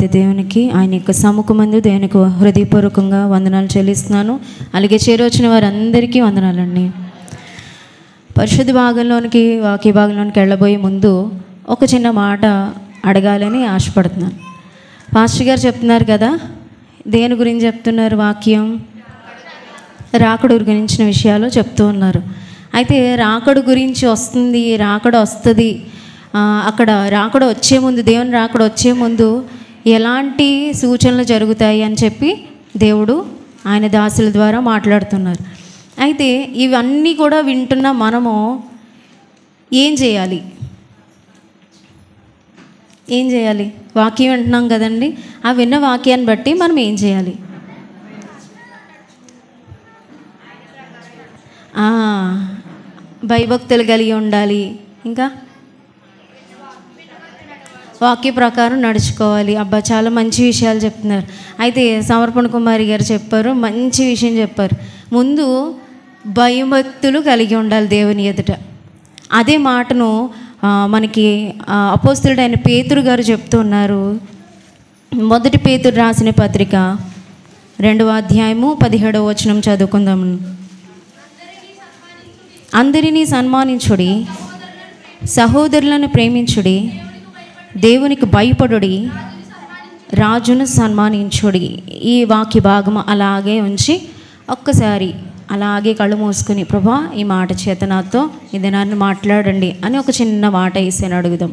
దేవాది దేవునికి ఆయన యొక్క సముఖమందు దేవునికి హృదయపూర్వకంగా వందనాలు చెల్లిస్తున్నాను. అలాగే చేరొచ్చిన వారందరికీ వందనాలండి. పరిశుద్ధ భాగంలోనికి వాక్య భాగంలోనికి వెళ్ళబోయే ముందు ఒక చిన్న మాట అడగాలని ఆశపడుతున్నాను. పాస్టర్ గారు చెప్తున్నారు కదా, దేని గురించి చెప్తున్నారు? వాక్యం రాకడ గురించిన విషయాలు చెప్తూ ఉన్నారు. అయితే రాకడ గురించి వస్తుంది, అక్కడ రాకడ వచ్చే ముందు, దేవుని రాకడ వచ్చే ముందు ఎలాంటి సూచనలు జరుగుతాయి అని చెప్పి దేవుడు ఆయన దాసుల ద్వారా మాట్లాడుతున్నారు. అయితే ఇవన్నీ కూడా వింటున్న మనము ఏం చేయాలి? వాక్యం వింటున్నాం కదండి, ఆ విన్న వాక్యాన్ని బట్టి మనం ఏం చేయాలి? భయభక్తులు కలిగి ఉండాలి, ఇంకా వాక్య ప్రకారం నడుచుకోవాలి. అబ్బా, చాలా మంచి విషయాలు చెప్తున్నారు. అయితే సమర్పణ కుమారి గారు చెప్పారు, మంచి విషయం చెప్పారు. ముందు భయభక్తులు కలిగి ఉండాలి దేవుని ఎదుట. అదే మాటను మనకి అపోస్తలుడైన పేతురు గారు చెప్తూ ఉన్నారు. మొదటి పేతురు రాసిన పత్రిక 2వ అధ్యాయము 17వ వచనం చదువుకుందాము. అందరినీ సన్మానించుడి, సహోదరులను ప్రేమించుడి, దేవునికి భయపడుడి, రాజును సన్మానించుడి. ఈ వాక్య భాగం అలాగే ఉంచి ఒక్కసారి అలాగే కళ్ళు మూసుకుని, ప్రభా ఈ మాట చేత నాతో ఇది నన్ను మాట్లాడండి అని ఒక చిన్న మాట వేసాను అడుగుదాం.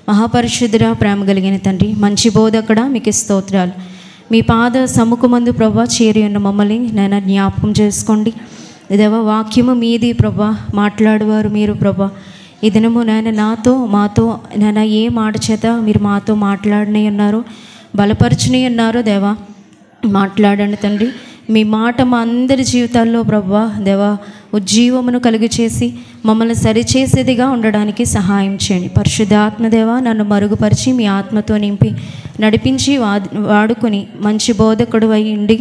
మహాపరిశుద్ధుడా, ప్రేమ కలిగిన తండ్రి, మంచి బోధకుడా, మీకు స్తోత్రాలు. మీ పాద సముఖమందు ప్రభా చేరి ఉన్న మమ్మల్ని నేను జ్ఞాపకం చేసుకోండి. ఇదేవో వాక్యము మీది ప్రభా, మాట్లాడేవారు మీరు ప్రభా. ఈ దినము నాయన మాతో నాయన ఏ మాట చేత మీరు మాతో మాట్లాడని ఉన్నారో, బలపరచని ఉన్నారో దేవా, మాట్లాడండి తండ్రి. మీ మాట మా అందరి జీవితాల్లో ప్రభా దేవా ఉజ్జీవమును కలుగు చేసి మమ్మల్ని సరిచేసేదిగా ఉండడానికి సహాయం చేయండి. పరిశుద్ధాత్మ దేవా, నన్ను మరుగుపరిచి మీ ఆత్మతో నింపి నడిపించి వాడుకొని మంచి బోధకుడు అయ్యిండి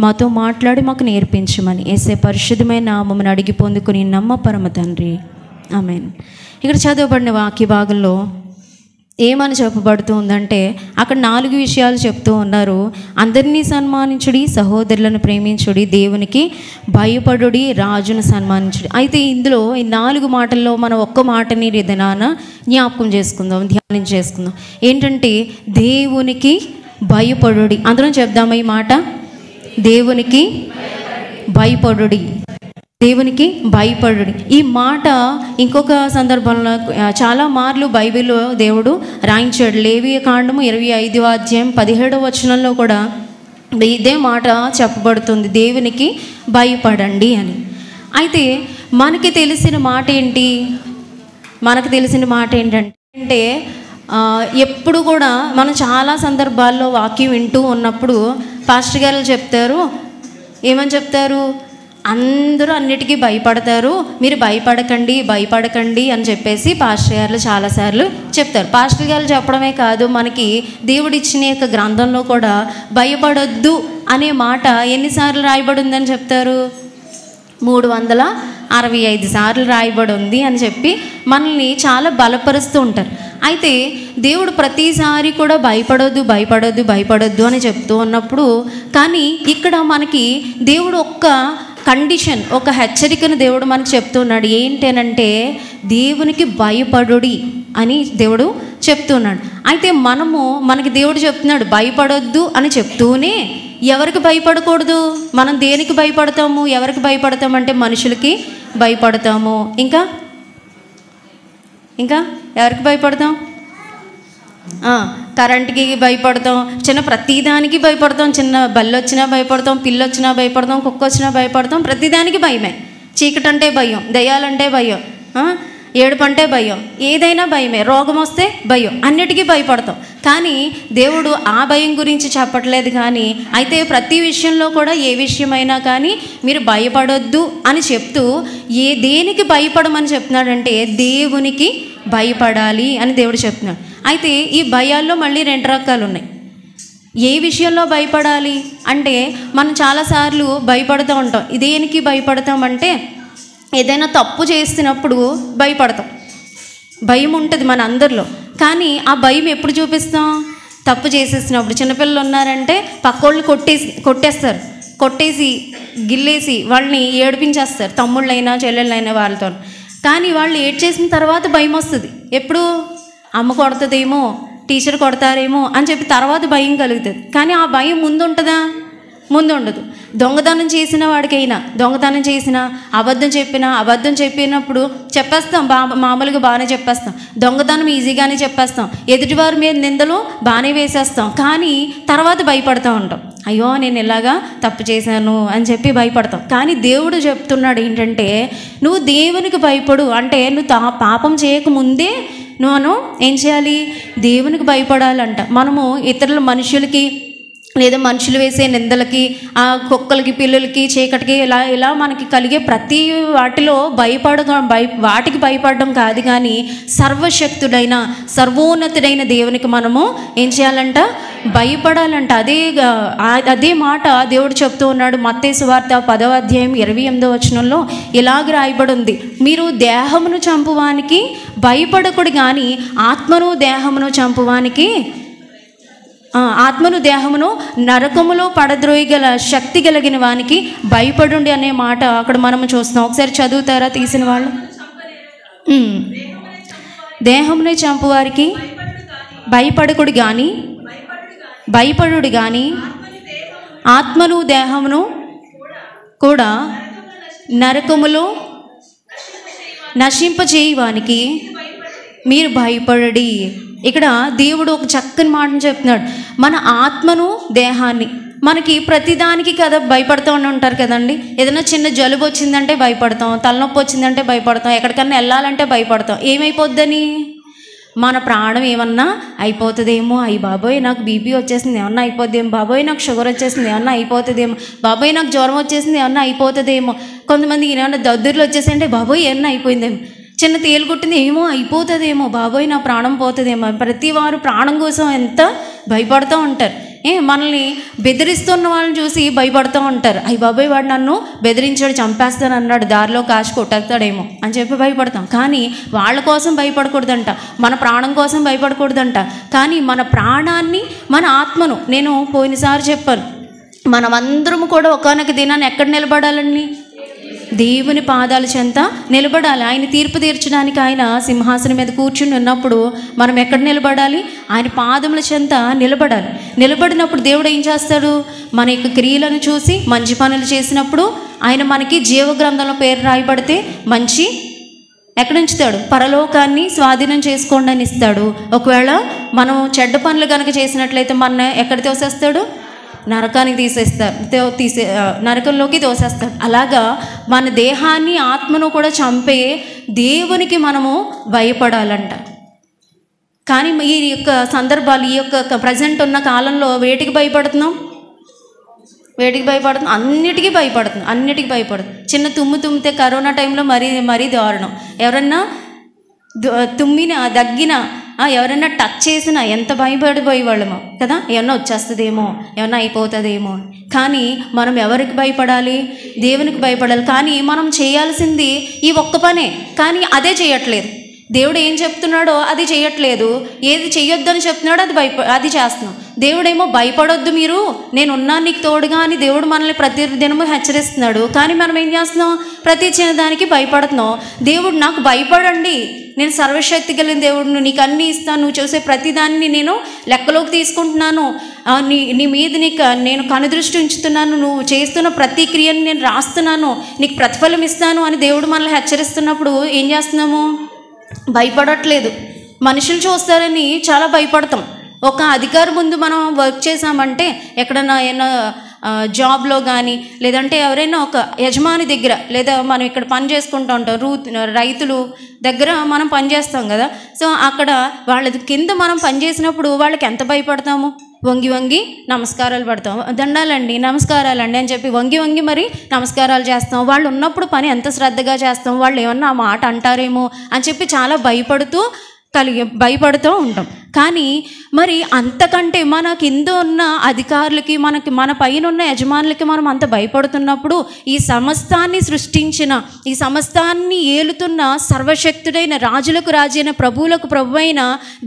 మాతో మాట్లాడి మాకు నేర్పించమని యేసే పరిశుద్ధమైన నామమును అడిగి పొందుకుని నమ్మ పరమ తండ్రి, ఆమేన్. ఇక్కడ చదవబడిన వాక్య భాగంలో ఏమని చెప్పబడుతూ ఉందంటే, అక్కడ 4 విషయాలు చెప్తూ ఉన్నారు. అందరినీ సన్మానించుడి, సహోదరులను ప్రేమించుడి, దేవునికి భయపడుడి, రాజును సన్మానించుడి. అయితే ఇందులో ఈ 4 మాటల్లో మనం ఒక్క మాటని దినాన జ్ఞాపకం చేసుకుందాం, ధ్యానం చేసుకుందాం. ఏంటంటే దేవునికి భయపడుడి. అందరం చెప్దామా ఈ మాట? దేవునికి భయపడుడి, దేవునికి భయపడుడి. ఈ మాట ఇంకొక సందర్భంలో చాలా మార్లు బైబిల్లో దేవుడు రాయించాడు. లేవియ కాండము 25వ అధ్యాయం 17వ వచనంలో కూడా ఇదే మాట చెప్పబడుతుంది, దేవునికి భయపడండి అని. అయితే మనకి తెలిసిన మాట ఏంటంటే ఎప్పుడు కూడా మనం చాలా సందర్భాల్లో వాక్యం వింటూ ఉన్నప్పుడు పాస్టర్ గారు చెప్తారు, ఏమని చెప్తారు? అందరూ అన్నిటికీ భయపడతారు, మీరు భయపడకండి అని చెప్పేసి పాస్టర్ గారు చాలాసార్లు చెప్తారు. పాస్టర్ గారు చెప్పడమే కాదు, మనకి దేవుడిచ్చిన యొక్క గ్రంథంలో కూడా భయపడొద్దు అనే మాట ఎన్నిసార్లు రాయబడి ఉందని చెప్తారు? 365 సార్లు రాయబడి ఉంది అని చెప్పి మనల్ని చాలా బలపరుస్తూ ఉంటారు. అయితే దేవుడు ప్రతిసారి కూడా భయపడొద్దు అని చెప్తూ ఉన్నప్పుడు, కానీ ఇక్కడ మనకి దేవుడు ఒక్క కండిషన్, ఒక హెచ్చరికను దేవుడు మనకు చెప్తున్నాడు. ఏంటనంటే దేవునికి భయపడుడి అని దేవుడు చెప్తున్నాడు. అయితే మనకి దేవుడు చెప్తున్నాడు భయపడొద్దు అని చెప్తూనే ఎవరికి భయపడకూడదు? మనం దేనికి భయపడతాము? ఎవరికి భయపడతామంటే మనుషులకి భయపడతాము. ఇంకా ఎవరికి భయపడతాం? కరెంట్కి భయపడతాం, ప్రతిదానికి భయపడతాం. చిన్న బల్లి వచ్చినా భయపడతాం, పిల్లి వచ్చినా భయపడతాం, కుక్క వచ్చినా భయపడతాం. ప్రతిదానికి భయమే. చీకటి అంటే భయం, దయ్యాలంటే భయం, ఏడుపు అంటే భయం, ఏదైనా భయమే. రోగం వస్తే భయం, అన్నిటికీ భయపడతాం. కానీ దేవుడు ఆ భయం గురించి చెప్పట్లేదు. కానీ అయితే ప్రతి విషయంలో కూడా ఏ విషయమైనా కానీ మీరు భయపడొద్దు అని చెప్తూ దేనికి భయపడమని చెప్తున్నాడంటే దేవునికి భయపడాలి అని దేవుడు చెప్తున్నాడు. అయితే ఈ భయాల్లో మళ్ళీ 2 రకాలు ఉన్నాయి. ఏ విషయంలో భయపడాలి అంటే, మనం చాలాసార్లు భయపడుతూ ఉంటాం. దేనికి భయపడతామంటే, ఏదైనా తప్పు చేస్తున్నప్పుడు భయపడతాం. భయం ఉంటుంది మన అందరిలో. కానీ ఆ భయం ఎప్పుడు చూపిస్తాం? తప్పు చేసేసినప్పుడు చిన్నపిల్లలు ఉన్నారంటే పక్కోళ్ళు కొట్టేస్తారు, కొట్టేసి గిల్లేసి వాళ్ళని ఏడిపించేస్తారు, తమ్ముళ్ళైనా చెల్లెళ్ళైనా వాళ్ళతో. కానీ వాళ్ళు ఏడ్చేసిన తర్వాత భయం వస్తుంది. ఎప్పుడు అమ్మ కొడుతుందేమో, టీచర్ కొడతారేమో అని చెప్పి తర్వాత భయం కలుగుతుంది. కానీ ఆ భయం ముందు ఉంటుందా? ముందు ఉండదు. దొంగతనం చేసిన వాడికైనా, దొంగతనం చేసినా, అబద్ధం చెప్పినప్పుడు చెప్పేస్తాం, మామూలుగా బాగానే చెప్పేస్తాం. దొంగతనం ఈజీగానే చెప్పేస్తాం, ఎదుటివారి మీద నిందలు బాగానే వేసేస్తాం. కానీ తర్వాత భయపడుతూ ఉంటాం, అయ్యో నేను ఇలాగా తప్పు చేశాను అని చెప్పి భయపడతాం. కానీ దేవుడు చెప్తున్నాడు ఏంటంటే, నువ్వు దేవునికి భయపడు. అంటే నువ్వు పాపం చేయకముందే నువ్వు ఏం చేయాలి? దేవునికి భయపడాలంట. మనము ఇతరుల మనుషులకి లేదా మనుషులు వేసే నిందలకి, ఆ కుక్కలకి, పిల్లలకి, చీకటికి ఇలా మనకి కలిగే ప్రతి వాటిలో వాటికి భయపడడం కాదు, కానీ సర్వశక్తుడైన సర్వోన్నతుడైన దేవునికి మనము ఏం చేయాలంట? భయపడాలంట. అదే మాట దేవుడు చెప్తూ ఉన్నాడు. మత్తయి సువార్త 10వ అధ్యాయం 28వ వచనంలో ఇలాగ రాయబడి ఉంది, మీరు దేహమును చంపువానికి భయపడకుడు కానీ ఆత్మను దేహమును నరకములో పడద్రోయగల శక్తి కలిగిన వానికి భయపడుండి అనే మాట అక్కడ మనము చూస్తున్నాం. ఒకసారి చదువుతారా తీసిన వాళ్ళు? దేహమునే చంపువారికి భయపడకుడు కానీ ఆత్మను దేహమును కూడా నరకములో నశింపచేయవానికి మీరు భయపడడి. ఇక్కడ దేవుడు ఒక చక్కని మాటను చెప్తున్నాడు. మన ఆత్మను దేహాన్ని, మనకి ప్రతిదానికి కదా భయపడుతూ ఉంటారు కదండి. ఏదైనా చిన్న జలుబు వచ్చిందంటే భయపడతాం, తలనొప్పి వచ్చిందంటే భయపడతాం, ఎక్కడికన్నా వెళ్ళాలంటే భయపడతాం. ఏమైపోద్దని? మన ప్రాణం ఏమన్నా అయిపోతుందేమో, అయ్యి బాబోయ్ నాకు బీపీ వచ్చేసింది ఏమన్నా అయిపోద్దేమో, బాబోయ్ నాకు షుగర్ వచ్చేసింది ఏమన్నా అయిపోతుందేమో, బాబోయ్ నాకు జ్వరం వచ్చేసింది ఏమన్నా అయిపోతుందేమో. కొంతమంది ఏమన్నా దద్దుర్లు వచ్చేసింటే బాబోయ్ ఏమన్నా అయిపోయిందేమో, చిన్న తేలు కుట్టింది ఏమో అయిపోతుందేమో, బాబోయ్ నా ప్రాణం పోతుందేమో. ప్రతి వారు ప్రాణం కోసం ఎంత భయపడుతూ ఉంటారు. మనల్ని బెదిరిస్తున్న వాళ్ళని చూసి భయపడుతూ ఉంటారు. అయ్యి బాబోయ్ వాడు నన్ను బెదిరించాడు, చంపేస్తాను అన్నాడు, దారిలో కాచి కొట్టేస్తాడేమో అని చెప్పి భయపడతాం. కానీ వాళ్ళ కోసం భయపడకూడదంట, మన ప్రాణం కోసం భయపడకూడదంట. కానీ మన ప్రాణాన్ని, మన ఆత్మను, నేను పోయినసారి చెప్పాను, మనమందరం కూడా ఒకానొక దినాన్ని ఎక్కడ నిలబడాలని? దేవుని పాదాల చెంత నిలబడాలి. ఆయన తీర్పు తీర్చడానికి ఆయన సింహాసనం మీద కూర్చుని ఉన్నప్పుడు మనం ఎక్కడ నిలబడాలి? ఆయన పాదముల చెంత నిలబడాలి. నిలబడినప్పుడు దేవుడు ఏం చేస్తాడు? మన యొక్క క్రియలను చూసి మంచి పనులు చేసినప్పుడు ఆయన మనకి జీవగ్రంథంలో పేరు రాయబడితే మంచి ఎక్కడ ఉంచుతాడు? పరలోకాన్ని స్వాధీనం చేసుకోండి అని ఇస్తాడు. ఒకవేళ మనం చెడ్డ పనులు కనుక చేసినట్లయితే మన ఎక్కడ తోసేస్తాడు? నరకానికి నరకంలోకి తోసేస్తాడు. అలాగా మన దేహాన్ని, ఆత్మను కూడా చంపే దేవునికి మనము భయపడాలంట. కానీ ఈ యొక్క సందర్భాలు, ఈ యొక్క ప్రజెంట్ ఉన్న కాలంలో వేటికి భయపడుతున్నాం? అన్నిటికీ భయపడుతుంది. చిన్న తుమ్మితే కరోనా టైంలో మరీ దారుణం. ఎవరన్నా తుమ్మిన, దగ్గిన, ఎవరైనా టచ్ చేసినా ఎంత భయపడిపోయేవాళ్ళమో కదా, ఏమన్నా వచ్చేస్తుందేమో, ఏమన్నా అయిపోతుందేమో. కానీ మనం ఎవరికి భయపడాలి? దేవునికి భయపడాలి. కానీ మనం చేయాల్సింది ఈ ఒక్క పనే, కానీ అదే చేయట్లేదు. దేవుడు ఏం చెప్తున్నాడో అది చేయట్లేదు, ఏది చెయ్యొద్దని చెప్తున్నాడో అది చేస్తున్నాం. దేవుడేమో భయపడొద్దు, మీరు నేనున్నాను నీకు తోడుగా అని దేవుడు మనల్ని ప్రతి దినము హెచ్చరిస్తున్నాడు. కానీ మనం ఏం చేస్తున్నాం? ప్రతి చిన్నదానికి భయపడుతున్నాం. దేవుడు నాకు భయపడండి, నేను సర్వశక్తి కలిగిన దేవుడు, నీకు అన్నీ ఇస్తాను, నువ్వు చూసే ప్రతిదాన్ని నేను లెక్కలోకి తీసుకుంటున్నాను, నీ మీద నేను కనుదృష్టి ఉంచుతున్నాను, నువ్వు చేస్తున్న ప్రతి క్రియను నేను రాస్తున్నాను, నీకు ప్రతిఫలం ఇస్తాను అని దేవుడు మనల్ని హెచ్చరిస్తున్నప్పుడు ఏం చేస్తున్నాము? భయపడట్లేదు. మనుషులు చూస్తారని చాలా భయపడతాం. ఒక అధికారి ముందు మనం వర్క్ చేసామంటే, ఎక్కడన్నా ఏమైనా జాబ్లో కానీ, లేదంటే ఎవరైనా ఒక యజమాని దగ్గర, లేదా మనం ఇక్కడ పని చేసుకుంటూ ఉంటాం, రైతులు దగ్గర మనం పని చేస్తాం కదా. సో అక్కడ వాళ్ళ కింద మనం పని చేసినప్పుడు వాళ్ళకి ఎంత భయపడతాము? వంగి నమస్కారాలు పడతాం, దండాలండి, నమస్కారాలండి అని చెప్పి వంగి మరి నమస్కారాలు చేస్తాం. వాళ్ళు ఉన్నప్పుడు పని ఎంత శ్రద్ధగా చేస్తాం, వాళ్ళు ఏమన్నా ఆ మాట అంటారేమో అని చెప్పి చాలా భయపడుతూ ఉంటాం. కానీ మరి అంతకంటే మన కింద ఉన్న అధికారులకి, మన పైన ఉన్న యజమానులకి మనం అంత భయపడుతున్నప్పుడు, ఈ సమస్తాన్ని సృష్టించిన, ఈ సమస్తాన్ని ఏలుతున్న సర్వశక్తుడైన, రాజులకు రాజైన, ప్రభువులకు ప్రభు అయిన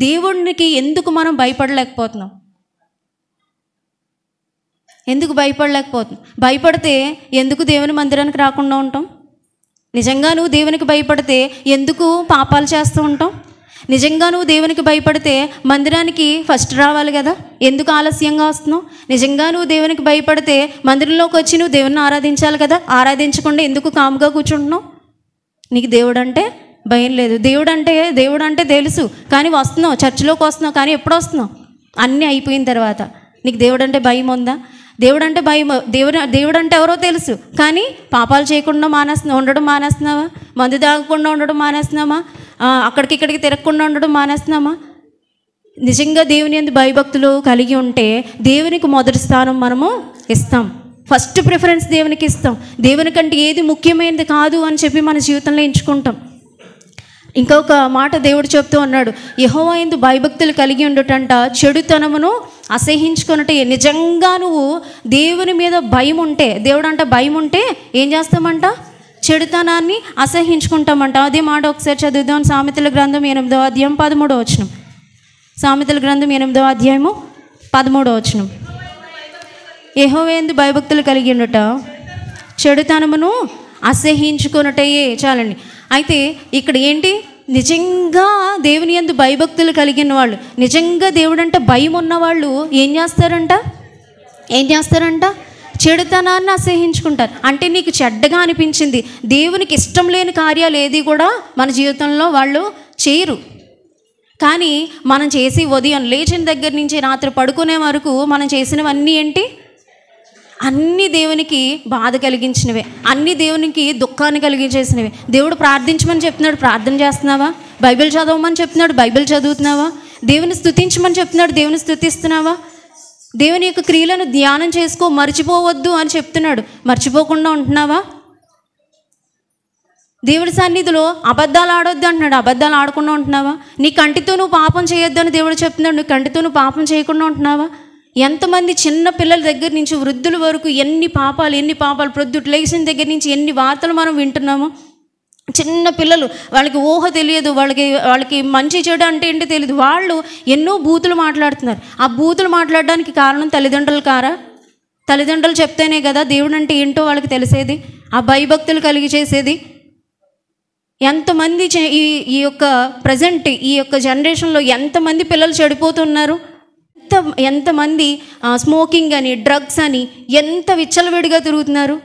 దేవునికి ఎందుకు మనం భయపడలేకపోతున్నాం? ఎందుకు భయపడలేకపోతుంది? భయపడితే ఎందుకు దేవుని మందిరానికి రాకుండా ఉంటాం? నిజంగా నువ్వు దేవునికి భయపడితే ఎందుకు పాపాలు చేస్తూ ఉంటాం? నిజంగా నువ్వు దేవునికి భయపడితే మందిరానికి ఫస్ట్ రావాలి కదా, ఎందుకు ఆలస్యంగా వస్తున్నావు? నిజంగా నువ్వు దేవునికి భయపడితే మందిరంలోకి వచ్చి నువ్వు దేవుని ఆరాధించాలి కదా, ఆరాధించకుండా ఎందుకు కాముగా కూర్చుంటున్నావు? నీకు దేవుడు అంటే భయం లేదు. దేవుడు అంటే తెలుసు, కానీ వస్తున్నావు, చర్చిలోకి వస్తున్నావు, కానీ ఎప్పుడు వస్తున్నావు? అన్నీ అయిపోయిన తర్వాత. నీకు దేవుడు అంటే భయం ఉందా? దేవుడు అంటే భయం, దేవుడు అంటే ఎవరో తెలుసు, కానీ పాపాలు చేయకుండా ఉండడం మానేస్తున్నావా? మందు తాగకుండా ఉండడం మానేస్తున్నామా? అక్కడికి ఇక్కడికి తిరగకుండా ఉండడం మానేస్తున్నామా? నిజంగా దేవుని యందు భయభక్తులు కలిగి ఉంటే దేవునికి మొదటి స్థానం మనము ఇస్తాం. ఫస్ట్ ప్రిఫరెన్స్ దేవునికి ఇస్తాం. దేవుని కంటే ఏది ముఖ్యమైనది కాదు అని చెప్పి మన జీవితంలో ఎంచుకుంటాం. ఇంకొక మాట దేవుడు చెప్తూ ఉన్నాడు, యెహోవా యందు భయభక్తులు కలిగి ఉండుటంట చెడుతనమును అసహించుకున్నట్టే. నిజంగా నువ్వు దేవుని మీద భయం ఉంటే, దేవుడు అంట భయం ఉంటే ఏం చేస్తామంట? చెడుతనాన్ని అసహించుకుంటామంట. అదే మాట ఒకసారి చదువుదాం. సామెతల గ్రంథం 8వ అధ్యాయం 13వ వచనం. సామెతల గ్రంథం 8వ అధ్యాయము 13వ వచనం. యెహోవా యందు భయభక్తులు కలిగి ఉండుట చెడుతనమును అసహించుకున్నట్టయే. చాలండి. అయితే ఇక్కడ ఏంటి? నిజంగా దేవుని యందు భయభక్తులు కలిగిన వాళ్ళు, నిజంగా దేవుడు అంటే భయం ఉన్నవాళ్ళు ఏం చేస్తారంట? చెడుతనాన్ని అసహించుకుంటారు. అంటే నీకు చెడ్డగా అనిపించింది, దేవునికి ఇష్టం లేని కార్యాలు ఏది కూడా మన జీవితంలో వాళ్ళు చేయరు. కానీ మనం చేసి ఉదయం లేచిన దగ్గర నుంచి రాత్రి పడుకునే వరకు మనం చేసినవన్నీ ఏంటి? అన్నీ దేవునికి బాధ కలిగించినవే, అన్నీ దేవునికి దుఃఖాన్ని కలిగించేసినవే. దేవుడు ప్రార్థించమని చెప్తున్నాడు, ప్రార్థన చేస్తున్నావా? బైబిల్ చదవమని చెప్తున్నాడు, బైబిల్ చదువుతున్నావా? దేవుని స్తుతించమని చెప్తున్నాడు, దేవుని స్తుతిస్తున్నావా? దేవుని యొక్క క్రియలను ధ్యానం చేసుకో, మర్చిపోవద్దు అని చెప్తున్నాడు, మర్చిపోకుండా ఉంటున్నావా? దేవుడి సన్నిధిలో అబద్ధాలు ఆడొద్దు అంటున్నాడు, అబద్ధాలు ఆడకుండా ఉంటున్నావా? నీ కంటితో నువ్వు పాపం చేయొద్దు అని దేవుడు చెప్తున్నాడు, నీ కంటితో నువ్వు పాపం చేయకుండా ఉంటున్నావా? ఎంతమంది చిన్న పిల్లల దగ్గర నుంచి వృద్ధుల వరకు ఎన్ని పాపాలు ప్రొద్దుట లేచిన దగ్గర నుంచి ఎన్ని వార్తలు మనం వింటున్నాము. చిన్న పిల్లలు, వాళ్ళకి ఊహ తెలియదు, వాళ్ళకి మంచి చెడు అంటే ఏంటో తెలియదు, వాళ్ళు ఎన్నో బూతులు మాట్లాడుతున్నారు. ఆ బూతులు మాట్లాడడానికి కారణం తల్లిదండ్రులు కారా? తల్లిదండ్రులు చెప్తేనే కదా దేవుడు అంటే ఏంటో వాళ్ళకి తెలిసేది, ఆ భయభక్తులు కలిగి చేసేది. ఎంతమంది ఈ యొక్క ప్రజెంట్ ఈ యొక్క జనరేషన్లో ఎంతమంది పిల్లలు చెడిపోతున్నారు, ఎంతమంది స్మోకింగ్ అని, డ్రగ్స్ అని ఎంత విచ్చలవిడిగా తిరుగుతున్నారు,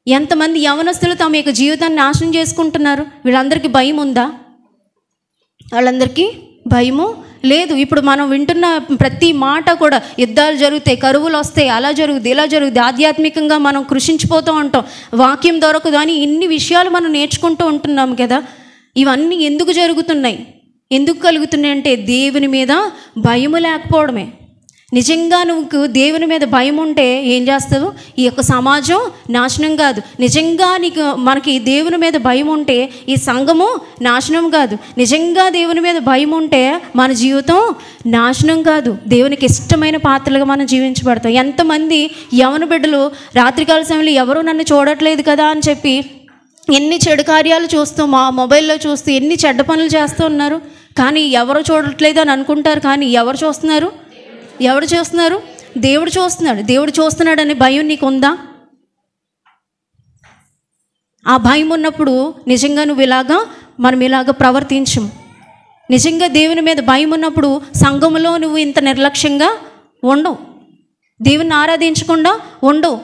ఎంతమంది యవనస్తులు తమ యొక్క జీవితాన్ని నాశనం చేసుకుంటున్నారు. వీళ్ళందరికీ భయం ఉందా? వాళ్ళందరికీ భయము లేదు. ఇప్పుడు మనం వింటున్న ప్రతి మాట కూడా యుద్ధాలు జరుగుతాయి, కరువులు వస్తాయి, అలా జరుగుద్ది, ఇలా జరుగుద్ది, ఆధ్యాత్మికంగా మనం కృషించిపోతూ ఉంటాం, వాక్యం దొరకదు అని ఇన్ని విషయాలు మనం నేర్చుకుంటూ ఉంటున్నాం కదా. ఇవన్నీ ఎందుకు జరుగుతున్నాయి, ఎందుకు కలుగుతున్నాయి అంటే దేవుని మీద భయము లేకపోవడమే. నిజంగా నువ్వు దేవుని మీద భయం ఉంటే ఏం చేస్తావు? ఈ యొక్క సమాజం నాశనం కాదు. నిజంగా మనకి దేవుని మీద భయం ఉంటే ఈ సంఘము నాశనం కాదు. నిజంగా దేవుని మీద భయం ఉంటే మన జీవితం నాశనం కాదు, దేవునికి ఇష్టమైన పాత్రలుగా మనం జీవించబడతాం. ఎంతమంది యవన బిడ్డలు రాత్రికాల సమయంలో ఎవరు నన్ను చూడట్లేదు కదా అని చెప్పి ఎన్ని చెడు కార్యాలు చూస్తూ, మా మొబైల్లో చూస్తూ ఎన్ని చెడ్డ పనులు చేస్తూ ఉన్నారు. కానీ ఎవరు చూడట్లేదు అని అనుకుంటారు, కానీ ఎవరు చూస్తున్నారు? దేవుడు చూస్తున్నాడు. దేవుడు చూస్తున్నాడని భయం నీకు ఉందా? ఆ భయం ఉన్నప్పుడు నిజంగా మనం ఇలాగా ప్రవర్తించం. నిజంగా దేవుని మీద భయం ఉన్నప్పుడు సంఘములో నువ్వు ఇంత నిర్లక్ష్యంగా ఉండవు, దేవుని ఆరాధించకుండా ఉండవు,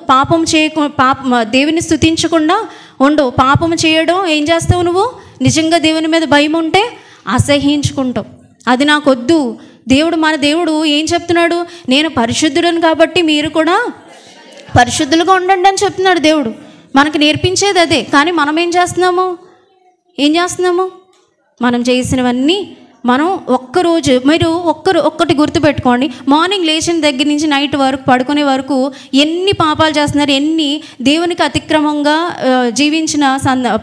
దేవుని స్తుతించకుండా ఉండవు, పాపం చేయడం ఏం చేస్తావు నువ్వు? నిజంగా దేవుని మీద భయం ఉంటే అసహించుకుంటావు. అది నాకొద్దు. మన దేవుడు ఏం చెప్తున్నాడు? నేను పరిశుద్ధుడను కాబట్టి మీరు కూడా పరిశుద్ధులుగా ఉండండి అని చెప్తున్నాడు దేవుడు. మనకు నేర్పించేది అదే. కానీ మనం ఏం చేస్తున్నాము? మనం చేసినవన్నీ మనం ఒక్కరోజు, మీరు ఒక్కటి గుర్తుపెట్టుకోండి, మార్నింగ్ లేచిన దగ్గర నుంచి నైట్ వరకు పడుకునే వరకు ఎన్ని పాపాలు చేస్తున్నారు, ఎన్ని దేవునికి అతిక్రమంగా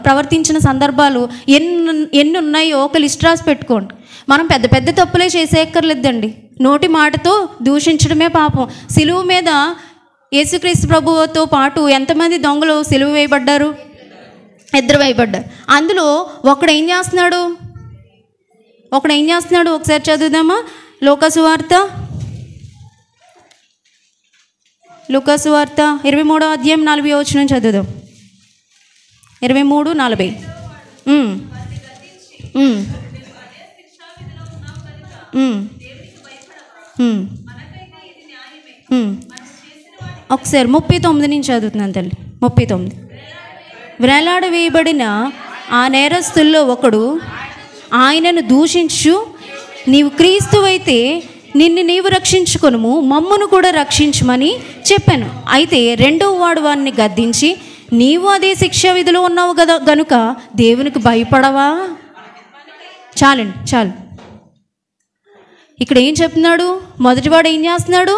ప్రవర్తించిన సందర్భాలు ఎన్ని ఉన్నాయో ఒక లిస్ట్ రాసి పెట్టుకోండి. మనం పెద్ద పెద్ద తప్పులే చేసేయక్కర్లేదండి, నోటి మాటతో దూషించడమే పాపం. సిలువ మీద యేసుక్రీస్తు ప్రభువుతో పాటు ఎంతమంది దొంగలు సిలువ వేయబడ్డారు? 2 వేయబడ్డారు. అందులో ఒకడు ఏం చేస్తున్నాడు? ఒకసారి చదువుదామా? లోకా సువార్త లూకా సువార్త 23వ అధ్యాయం 40వ వచనం చదువుదాం. 23:40. ఒకసారి 39 నుంచి చదువుతున్నాను తల్లి. 39. వేలాడ వేయబడిన ఆ నేరస్తుల్లో ఒకడు ఆయనను దూషించు, నీవు క్రీస్తువైతే నిన్ను నీవు రక్షించుకొనుము, మమ్మును కూడా రక్షించమని చెప్పాను. అయితే రెండవ వాడు వాడిని గద్దించి, నీవు అదే శిక్షా విధిలో ఉన్నావు కదా గనుక దేవునికి భయపడవా? చాలండి, చాలు. ఇక్కడ ఏం చెప్తున్నాడు? మొదటివాడు ఏం చేస్తున్నాడు?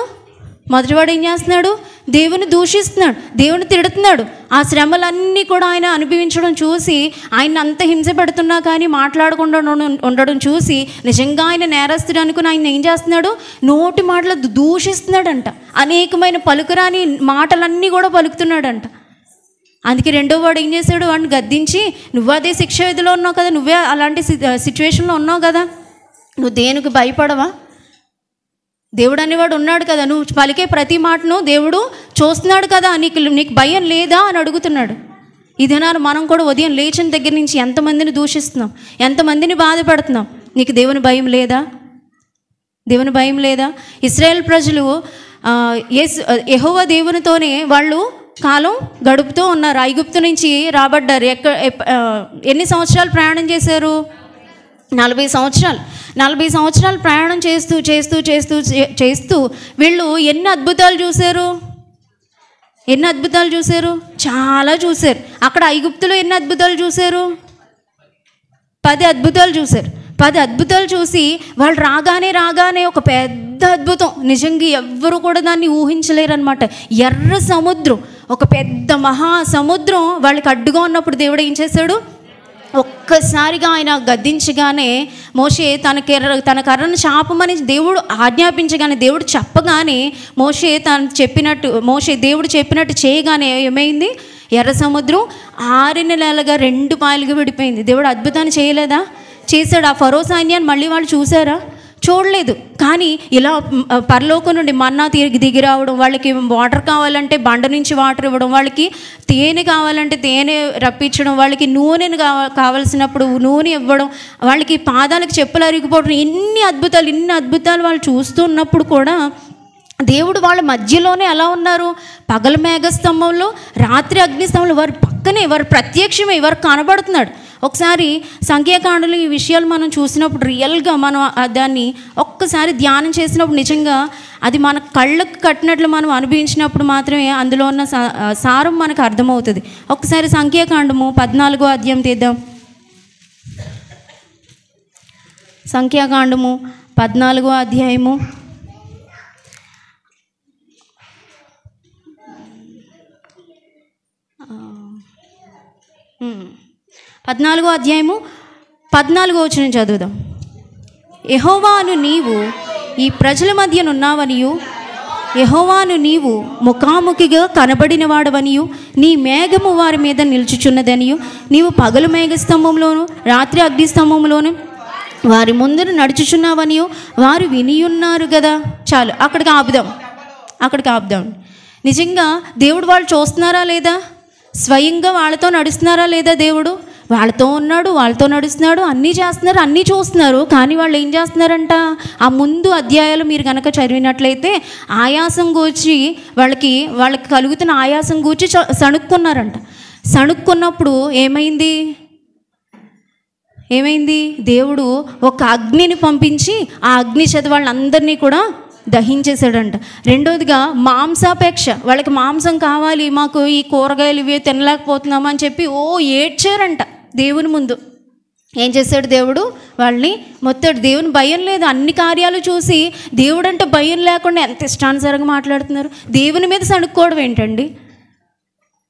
దేవుని దూషిస్తున్నాడు, దేవుని తిడుతున్నాడు. ఆ శ్రమలన్నీ కూడా ఆయన అనుభవించడం చూసి, ఆయన అంత హింస పెడుతున్నా కానీ మాట్లాడకుండా ఉండడం చూసి నిజంగా ఆయన నేరస్తుడు అనుకుని ఆయన ఏం చేస్తున్నాడు? నోటి మాటలు దూషిస్తున్నాడంట. అనేకమైన పలుకురాని మాటలన్నీ కూడా పలుకుతున్నాడంట. అందుకే రెండో వాడు ఏం చేశాడు? వాడిని గద్దించి, నువ్వు అదే శిక్ష విధిలో ఉన్నావు కదా, నువ్వే అలాంటి సిచ్యువేషన్లో ఉన్నావు కదా, నువ్వు దేనికి భయపడవా? దేవుడు అనేవాడు ఉన్నాడు కదా, నువ్వు పలికే ప్రతి మాటను దేవుడు చూస్తున్నాడు కదా, నీకు భయం లేదా అని అడుగుతున్నాడు. ఇదేనాడు మనం కూడా ఉదయం లేచిన దగ్గర నుంచి ఎంతమందిని దూషిస్తున్నాం, ఎంతమందిని బాధపడుతున్నాం. నీకు దేవుని భయం లేదా? దేవుని భయం లేదా? ఇశ్రాయేల్ ప్రజలు యెహోవా దేవునితోనే వాళ్ళు కాలం గడుపుతూ ఉన్నారు. ఐగుప్తు నుంచి రాబడ్డారు. ఎన్ని సంవత్సరాలు ప్రయాణం చేశారు? 40 సంవత్సరాలు. 40 సంవత్సరాలు ప్రయాణం చేస్తూ వీళ్ళు ఎన్ని అద్భుతాలు చూశారు? చాలా చూశారు. అక్కడ ఐగుప్తులో ఎన్ని అద్భుతాలు చూశారు? 10 అద్భుతాలు చూశారు. 10 అద్భుతాలు చూసి వాళ్ళు రాగానే ఒక పెద్ద అద్భుతం, నిజంగా ఎవ్వరు కూడా దాన్ని ఊహించలేరు అనమాట. ఎర్ర సముద్రం, ఒక పెద్ద మహాసముద్రం వాళ్ళకి అడ్డుగా ఉన్నప్పుడు దేవుడు ఏం చేశాడు? ఒక్కసారిగా ఆయన గద్దించగానే మోషే తన కర్రను చాపమని దేవుడు ఆజ్ఞాపించగానే, దేవుడు చెప్పగానే దేవుడు చెప్పినట్టు చేయగానే ఏమైంది? ఎర్ర సముద్రం 6 నెలలుగా 2 పాయలుగా విడిపోయింది. దేవుడు అద్భుతాన్ని చేయలేదా? చేశాడు. ఆ ఫరో సైన్యాన్ని మళ్ళీ వాళ్ళు చూసారా? చూడలేదు. కానీ ఇలా పరలోకం నుండి మన్నా దిగి రావడం, వాళ్ళకి వాటర్ కావాలంటే బండ నుంచి వాటర్ ఇవ్వడం, వాళ్ళకి తేనె కావాలంటే తేనె రప్పించడం, వాళ్ళకి నూనెను కావాల్సినప్పుడు నూనె ఇవ్వడం, వాళ్ళకి పాదాలకు చెప్పులు అరిగిపోవడం, ఇన్ని అద్భుతాలు వాళ్ళు చూస్తున్నప్పుడు కూడా దేవుడు వాళ్ళ మధ్యలోనే ఎలా ఉన్నారు? పగల మేఘస్తంభంలో, రాత్రి అగ్నిస్తంభంలో వారు ప్రత్యక్షమే, వారు కనబడుతున్నాడు. ఒకసారి సంఖ్యాకాండంలో ఈ విషయాలు మనం చూసినప్పుడు రియల్గా మనం దాన్ని ఒక్కసారి ధ్యానం చేసినప్పుడు నిజంగా అది మన కళ్ళకు కట్టినట్లు మనం అనుభవించినప్పుడు మాత్రమే అందులో ఉన్న సారం మనకు అర్థమవుతుంది. ఒకసారి సంఖ్యాకాండము 14వ అధ్యాయం తీద్దాం. సంఖ్యాకాండము 14వ అధ్యాయము 14వ అధ్యాయము 14వ వచనం చదువుదాం. యెహోవాను నీవు ఈ ప్రజల మధ్యనున్నావనియు, యెహోవాను నీవు ముఖాముఖిగా కనబడిన వాడవనియు, నీ మేఘము వారి మీద నిలుచుచున్నదనియు, నీవు పగలు మేఘస్తంభంలోను రాత్రి అగ్నిస్తంభంలోను వారి ముందర నడుచుచున్నావనియు వారు వినియున్నారు కదా. చాలు, అక్కడికి ఆపుదాం. నిజంగా దేవుడు వాళ్ళు చూస్తున్నారా లేదా? స్వయంగా వాళ్ళతో నడుస్తున్నారా లేదా? దేవుడు వాళ్ళతో ఉన్నాడు, వాళ్ళతో నడుస్తున్నాడు, అన్నీ చేస్తున్నారు, అన్నీ చూస్తున్నారు. కానీ వాళ్ళు ఏం చేస్తున్నారంట? ఆ ముందు అధ్యాయాలు మీరు కనుక చదివినట్లయితే ఆయాసం గూర్చి వాళ్ళకి కలుగుతున్న ఆయాసం గూర్చి సణుక్కున్నారంట. సణుక్కున్నప్పుడు ఏమైంది? దేవుడు ఒక అగ్నిని పంపించి ఆ అగ్ని చేత వాళ్ళందరినీ కూడా దహించేశాడంట. రెండోదిగా మాంసాపేక్ష, వాళ్ళకి మాంసం కావాలి, మాకు ఈ కూరగాయలు ఇవి తినలేకపోతున్నామా అని చెప్పి ఏడ్చారంట దేవుని ముందు. ఏం చేశాడు దేవుడు? వాళ్ళని మొత్తాడు. దేవుని భయం లేదు. అన్ని కార్యాలు చూసి దేవుడు అంటే భయం లేకుండా ఎంత ఇష్టానుసారంగా మాట్లాడుతున్నారు. దేవుని మీద సణుక్కోవడం ఏంటండి?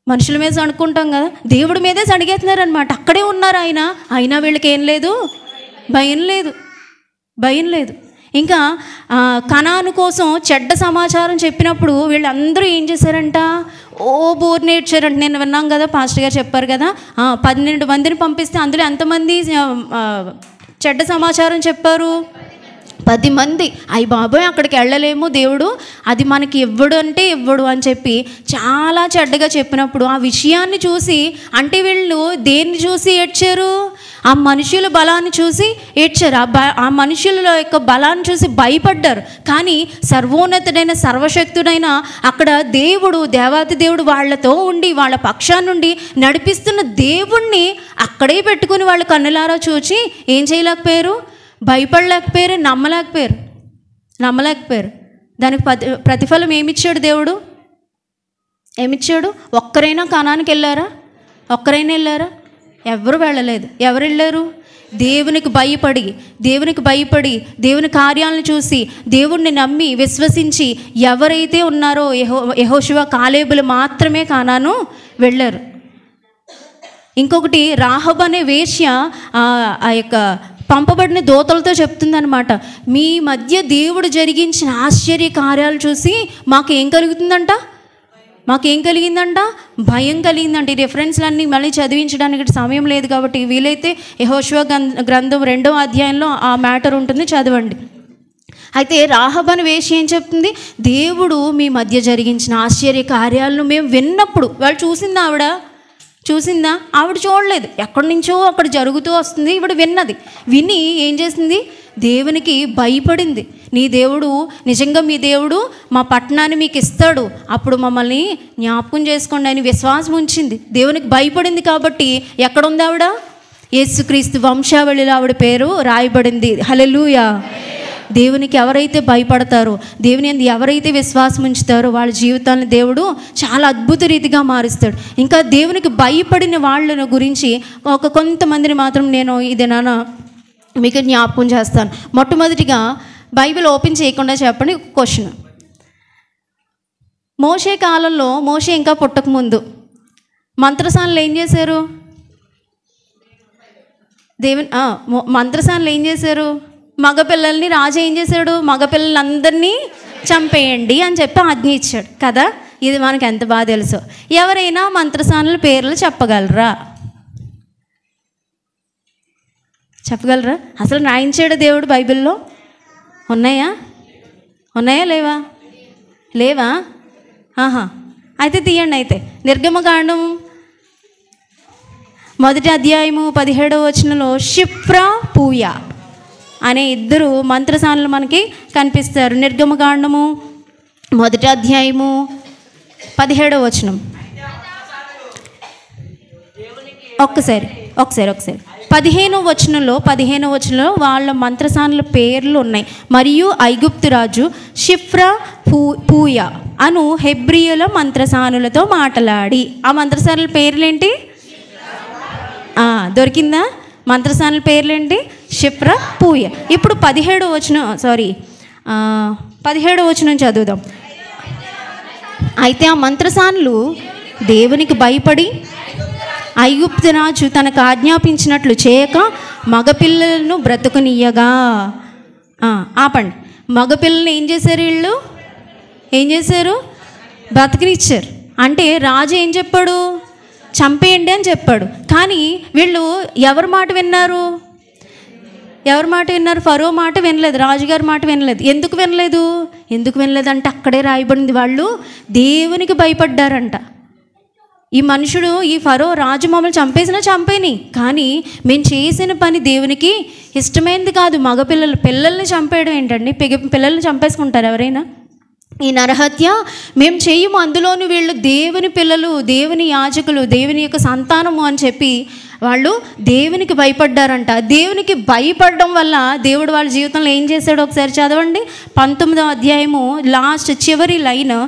మనుషుల మీద సణుక్కుంటాం కదా, దేవుడి మీదే సణిగేస్తున్నారు అనమాట. అక్కడే ఉన్నారు ఆయన, అయినా వీళ్ళకి ఏం లేదు? భయం లేదు. ఇంకా కనాను కోసం చెడ్డ సమాచారం చెప్పినప్పుడు వీళ్ళందరూ ఏం చేశారంట? బోర్ని ఏడ్చారంట. నేను విన్నాం కదా, పాస్టర్ గారు చెప్పారు కదా, 12 మందిని పంపిస్తే అందులో ఎంతమంది చెడ్డ సమాచారం చెప్పారు? 10 మంది అయ్యి బాబోయ్ అక్కడికి వెళ్ళలేము, దేవుడు అది మనకి ఇవ్వడు అంటే ఇవ్వడు అని చెప్పి చాలా చెడ్డగా చెప్పినప్పుడు ఆ విషయాన్ని చూసి, అంటే వీళ్ళు దేన్ని చూసి ఏడ్చారు? ఆ మనుషుల బలాన్ని చూసి ఏడ్చారు. ఆ మనుషుల యొక్క బలాన్ని చూసి భయపడ్డారు. కానీ సర్వోన్నతుడైన సర్వశక్తుడైన అక్కడ దేవుడు, దేవాతి దేవుడు వాళ్ళతో ఉండి వాళ్ళ పక్షాన్నుండి నడిపిస్తున్న దేవుణ్ణి అక్కడే పెట్టుకుని వాళ్ళు కన్నులారా చూచి ఏం చేయలేకపోయారు? భయపడలేకపోయారు, నమ్మలేకపోయారు. దానికి ప్రతిఫలం ఏమిచ్చాడు దేవుడు? ఏమిచ్చాడు? ఒక్కరైనా కనానికి వెళ్ళారా? ఎవరు వెళ్ళలేదు. ఎవరు వెళ్ళారు? దేవునికి భయపడి దేవుని కార్యాలను చూసి దేవుణ్ణి నమ్మి విశ్వసించి ఎవరైతే ఉన్నారో యెహోషువ, కాలేబులు మాత్రమే కానాను వెళ్ళారు. ఇంకొకటి, రాహబ్ అనే వేశ్య ఆ యొక్క పంపబడిన దూతలతో చెప్తుందనమాట, మీ మధ్య దేవుడు జరిగించిన ఆశ్చర్య కార్యాలు చూసి మాకేం కలుగుతుందంట? భయం కలిగిందంట. ఈ రెఫరెన్స్లన్నీ మళ్ళీ చదివించడానికి సమయం లేదు కాబట్టి వీలైతే యెహోషువ గ్రంథం 2వ అధ్యాయంలో ఆ మ్యాటర్ ఉంటుంది, చదవండి. అయితే రాహబ్ అనే వేశ్య ఏం చెప్తుంది? దేవుడు మీ మధ్య జరిగించిన ఆశ్చర్య కార్యాలను మేము విన్నప్పుడు, వాళ్ళు చూసిందా? ఆవిడ చూడలేదు, ఎక్కడి నుంచో అక్కడ జరుగుతూ వస్తుంది, ఈవిడ విని ఏం చేసింది? దేవునికి భయపడింది. నీ దేవుడు, నిజంగా మీ దేవుడు మా పట్టణాన్ని మీకు ఇస్తాడు, అప్పుడు మమ్మల్ని జ్ఞాపకం చేసుకోండి అని విశ్వాసం ఉంచింది. దేవునికి భయపడింది కాబట్టి ఎక్కడుంది ఆవిడ? యేసుక్రీస్తు వంశావళిలో ఆవిడ పేరు రాయబడింది. హల్లెలూయా. దేవునికి ఎవరైతే భయపడతారో, దేవుని యందు ఎవరైతే విశ్వాసం ఉంచుతారో వాళ్ళ జీవితాలను దేవుడు చాలా అద్భుత రీతిగా మారుస్తాడు. ఇంకా దేవునికి భయపడిన వాళ్ళ గురించి కొంతమందిని మాత్రం నేను ఇదేనా మీకు జ్ఞాపకం చేస్తాను. మొట్టమొదటిగా బైబిల్ ఓపెన్ చేయకుండా చెప్పండి ఒక క్వశ్చన్. మోషే కాలంలో, మోషే ఇంకా పుట్టకముందు మంత్రసానులు ఏం చేశారు? మంత్రసానులు ఏం చేశారు? మగపిల్లల్ని రాజు ఏం చేశాడు? మగపిల్లలందరినీ చంపేయండి అని చెప్పి ఆజ్ఞ ఇచ్చాడు కదా. ఇది మనకు ఎంత బాగా తెలుసు. ఎవరైనా మంత్రసానుల పేర్లు చెప్పగలరా? అసలు రాయించాడు దేవుడు బైబిల్లో? ఉన్నాయా? లేవా? అయితే తీయండి. అయితే నిర్గమకాండం 1వ అధ్యాయము 17వ వచనంలో షిప్రా, పూయా అనే 2 మంత్రసానులు మనకి కనిపిస్తారు. నిర్గమకాండము 1వ అధ్యాయము 17వ వచనం. ఒకసారి 15వ వచనంలో వాళ్ళ మంత్రసానుల పేర్లు ఉన్నాయి. మరియు ఐగుప్తు రాజు షిఫ్రా, పూయా అను హెబ్రియుల మంత్రసానులతో మాట్లాడి, ఆ మంత్రసానుల పేర్లేంటి? దొరికిందా? మంత్రసానుల పేర్లేంటి? షిఫ్రా, పూయా. ఇప్పుడు 17వ వచనం చదువుదాం. అయితే ఆ మంత్రసానులు దేవునికి భయపడి ఐగుప్తు రాజు తనకు ఆజ్ఞాపించినట్లు చేయక మగపిల్లలను బ్రతుకునియ్యగా. ఆపండి. మగపిల్లల్ని ఏం చేశారు? బ్రతికినిచ్చారు. అంటే రాజు ఏం చెప్పాడు? చంపేయండి అని చెప్పాడు. కానీ వీళ్ళు ఎవరి మాట విన్నారు? ఫరో మాట వినలేదు, రాజుగారి మాట వినలేదు. ఎందుకు వినలేదు అంటే అక్కడే రాయబడింది, వాళ్ళు దేవునికి భయపడ్డారంట. ఈ మనుషుడు, ఈ ఫరో రాజు మమ్మల్ని చంపేని, కానీ మేము చేసిన పని దేవునికి ఇష్టమైనది కాదు. పిల్లల్ని చంపేయడం ఏంటండి? పిల్లల్ని చంపేసుకుంటారు ఎవరైనా? ఈ నరహత్య మేము చేయము. అందులోని వీళ్ళు దేవుని పిల్లలు, దేవుని యాజకులు, దేవుని యొక్క సంతానము అని చెప్పి వాళ్ళు దేవునికి భయపడ్డారంట. దేవునికి భయపడడం వల్ల దేవుడు వాళ్ళ జీవితంలో ఏం చేశాడు? ఒకసారి చదవండి. 19వ అధ్యాయము లాస్ట్ చివరి లైన్.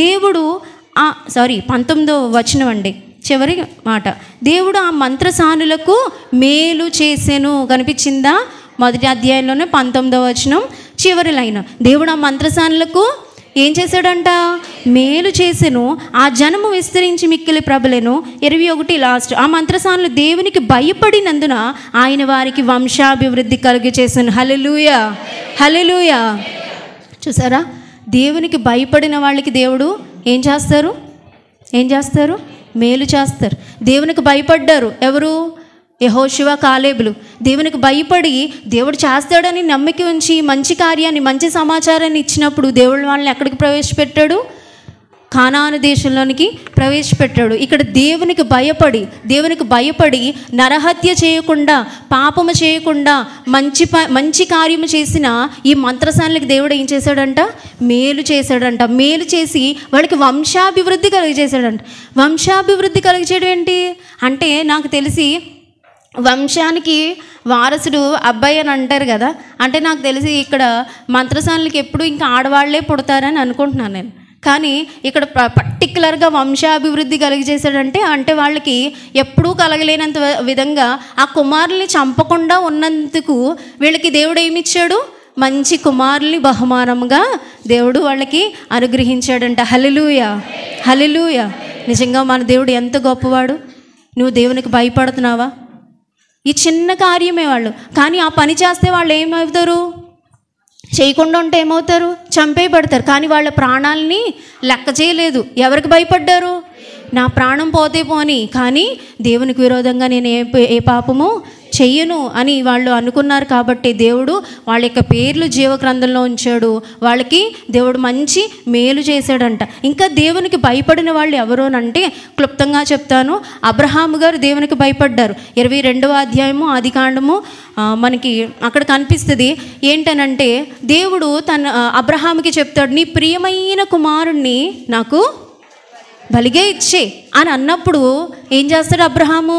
దేవుడు 19వ వచనం అండి, చివరి మాట. దేవుడు ఆ మంత్రసానులకు మేలు చేసెను. కనిపించిందా? 1వ అధ్యాయంలోనే 19వ వచనం చివరి లైన్. దేవుడు ఆ మంత్రసానులకు ఏం చేశాడంట? మేలు చేసెను. ఆ జనము విస్తరించి మిక్కిలి ప్రబలెను. 21 లాస్ట్. ఆ మంత్రసానులు దేవునికి భయపడినందున ఆయన వారికి వంశాభివృద్ధి కలుగ చేసెను. హల్లెలూయా, హల్లెలూయా. చూసారా? దేవునికి భయపడిన వాళ్ళకి దేవుడు ఏం చేస్తారు? మేలు చేస్తారు. దేవునికి భయపడ్డారు ఎవరు? యెహోషువ, కాలేబులు దేవునికి భయపడి దేవుడు చేస్తాడని నమ్మిక ఉంచి మంచి కార్యాన్ని, మంచి సమాచారాన్ని ఇచ్చినప్పుడు దేవుడు వాళ్ళని ఎక్కడికి ప్రవేశపెట్టాడు? కానాను దేశంలోనికి ప్రవేశపెట్టాడు. ఇక్కడ దేవునికి భయపడి నరహత్య చేయకుండా, పాపము చేయకుండా, మంచి కార్యము చేసిన ఈ మంత్రసానులకు దేవుడు ఏం చేశాడంట? మేలు చేశాడంట. మేలు చేసి వాళ్ళకి వంశాభివృద్ధి కలిగజేశాడంట. వంశాభివృద్ధి కలిగజేయడం ఏంటి అంటే, నాకు తెలిసి వంశానికి వారసుడు అబ్బాయి అని అంటారు కదా, అంటే నాకు తెలిసి ఇక్కడ మంత్రసానులకి ఎప్పుడు ఇంకా ఆడవాళ్లే పుడతారని అనుకుంటున్నాను నేను. కానీ ఇక్కడ పర్టికులర్గా వంశాభివృద్ధి కలిగజేశాడంటే, అంటే వాళ్ళకి ఎప్పుడూ కలగలేనంత విధంగా ఆ కుమారుల్ని చంపకుండా ఉన్నందుకు వీళ్ళకి దేవుడు ఏమిచ్చాడు? మంచి కుమారుల్ని బహుమానంగా దేవుడు వాళ్ళకి అనుగ్రహించాడంట. హల్లెలూయా, హల్లెలూయా. నిజంగా మన దేవుడు ఎంత గొప్పవాడు. నువ్వు దేవునికి భయపడుతున్నావా? ఈ చిన్న కార్యమే వాళ్ళు, కానీ ఆ పని చేస్తే వాళ్ళు ఏమవుతారు? చేయకుండా ఉంటే ఏమవుతారు? చంపేయబడతారు. కానీ వాళ్ళ ప్రాణాలని లెక్క చేయలేదు. ఎవరికి భయపడ్డారు? నా ప్రాణం పోతే పోని, కానీ దేవునికి విరోధంగా నేను ఏ పాపము చెయ్యను అని వాళ్ళు అనుకున్నారు. కాబట్టి దేవుడు వాళ్ళ యొక్క పేర్లు జీవగ్రంథంలో ఉంచాడు. వాళ్ళకి దేవుడు మంచి మేలు చేశాడంట. ఇంకా దేవునికి భయపడిన వాళ్ళు ఎవరు అంటే క్లుప్తంగా చెప్తాను. అబ్రహాము గారు దేవునికి భయపడ్డారు. 22వ అధ్యాయము ఆదికాండము మనకి అక్కడ కనిపిస్తుంది. ఏంటనంటే దేవుడు అబ్రహాముకి చెప్తాడు, నీ ప్రియమైన కుమారుణ్ణి నాకు బలిగా ఇచ్చే అని అన్నప్పుడు ఏం చేస్తాడు అబ్రహాము?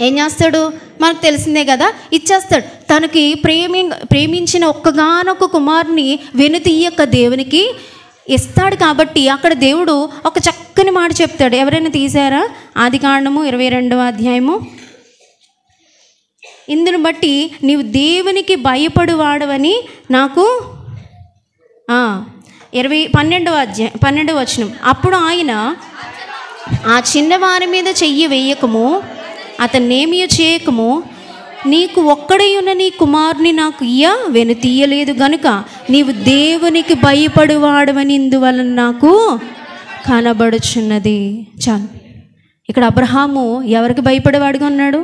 ఏం చేస్తాడు? మనకు తెలిసిందే కదా, ఇచ్చేస్తాడు. తనకి ప్రేమించిన ఒక్కగానొక్క కుమారుని వెనుతీయక దేవునికి ఇస్తాడు. కాబట్టి అక్కడ దేవుడు ఒక చక్కని మాట చెప్తాడు. ఎవరైనా తీసారా? ఆదికాండము 22వ అధ్యాయము. ఇందును బట్టి నీవు దేవునికి భయపడువాడవని నాకు 12వ వచనం. అప్పుడు ఆయన, ఆ చిన్నవారి మీద చెయ్యి వేయకము, అతన్నేమీ చేయకము, నీకు ఒక్కడై ఉన్న నీ కుమారుని నాకు వెనుతీయలేదు గనుక నీవు దేవునికి భయపడువాడవని ఇందువలన నాకు కనబడుచున్నది. చాలు. ఇక్కడ అబ్రహాము ఎవరికి భయపడేవాడుగా ఉన్నాడు?